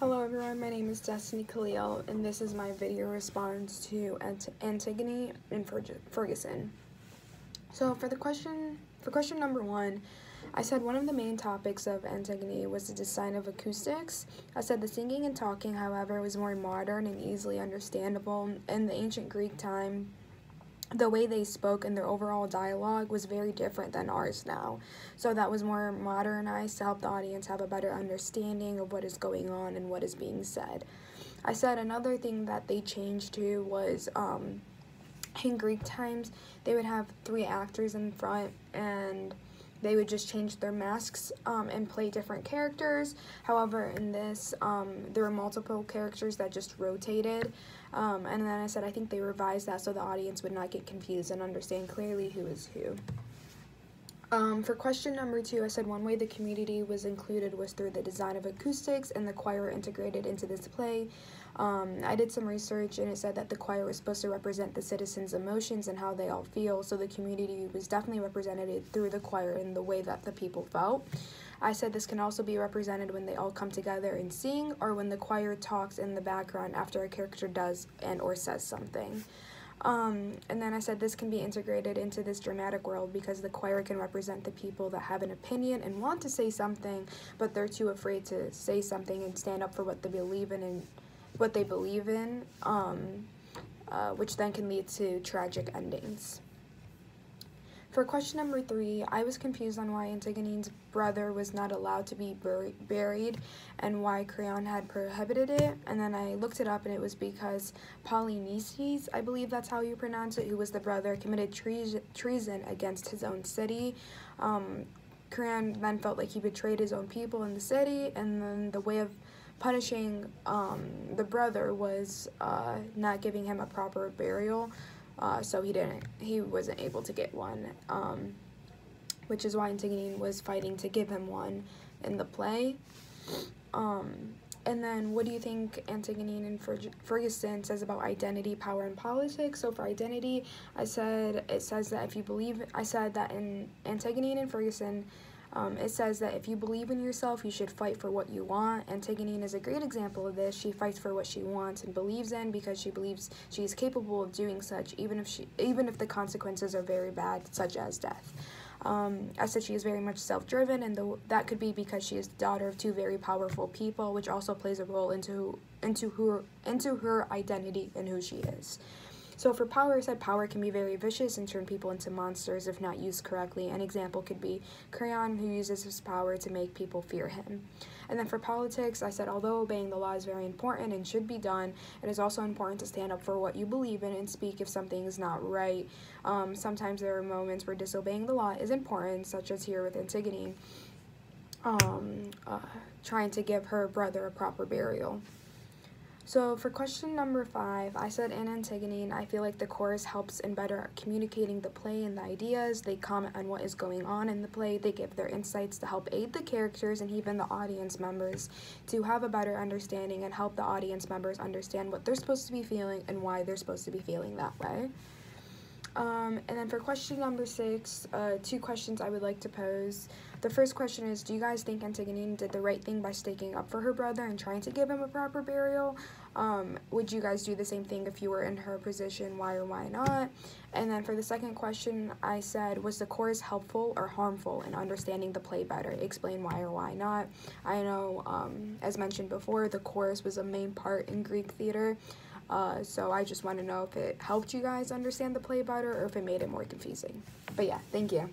Hello everyone, my name is Destiny Khalil, and this is my video response to Antigone and Ferguson. So for question number 1, I said one of the main topics of Antigone was the design of acoustics. I said the singing and talking, however, was more modern and easily understandable. In the ancient Greek time, the way they spoke and their overall dialogue was very different than ours now. So that was more modernized to help the audience have a better understanding of what is going on and what is being said. I said another thing that they changed to was in Greek times, they would have 3 actors in front and they would just change their masks and play different characters. However, in this, there were multiple characters that just rotated. And then I said I think they revised that so the audience would not get confused and understand clearly who is who. For question number 2, I said one way the community was included was through the design of acoustics and the choir integrated into this play. I did some research and it said that the choir was supposed to represent the citizens' emotions and how they all feel, so the community was definitely represented through the choir in the way that the people felt. I said this can also be represented when they all come together and sing, or when the choir talks in the background after a character does and or says something. And then I said this can be integrated into this dramatic world because the choir can represent the people that have an opinion and want to say something, but they're too afraid to say something and stand up for what they believe in which then can lead to tragic endings. For question number 3, I was confused on why Antigone's brother was not allowed to be buried and why Creon had prohibited it. And then I looked it up and it was because Polynices, I believe that's how you pronounce it, who was the brother, committed treason against his own city. Creon then felt like he betrayed his own people in the city, and then the way of punishing the brother was not giving him a proper burial. So he wasn't able to get one, which is why Antigone was fighting to give him one in the play. And then what do you think Antigone and Ferguson says about identity, power, and politics? So for identity, I said that in Antigone and Ferguson, it says that if you believe in yourself, you should fight for what you want. Antigone is a great example of this. She fights for what she wants and believes in because she believes she is capable of doing such, even if the consequences are very bad, such as death. I said she is very much self-driven, and that could be because she is the daughter of 2 very powerful people, which also plays a role into her identity and who she is. So for power, I said power can be very vicious and turn people into monsters if not used correctly. An example could be Creon, who uses his power to make people fear him. And then for politics, I said although obeying the law is very important and should be done, it is also important to stand up for what you believe in and speak if something is not right. Sometimes there are moments where disobeying the law is important, such as here with Antigone, trying to give her brother a proper burial. So for question number 5, I said in Antigone, I feel like the chorus helps in better communicating the play and the ideas. They comment on what is going on in the play. They give their insights to help aid the characters and even the audience members to have a better understanding and help the audience members understand what they're supposed to be feeling and why they're supposed to be feeling that way. And then for question number 6, 2 questions I would like to pose. The first question is, do you guys think Antigone did the right thing by sticking up for her brother and trying to give him a proper burial? Would you guys do the same thing if you were in her position? Why or why not? And then for the second question, I said, was the chorus helpful or harmful in understanding the play better? Explain why or why not. I know, as mentioned before, the chorus was a main part in Greek theater. So I just want to know if it helped you guys understand the play better or if it made it more confusing. But yeah, thank you.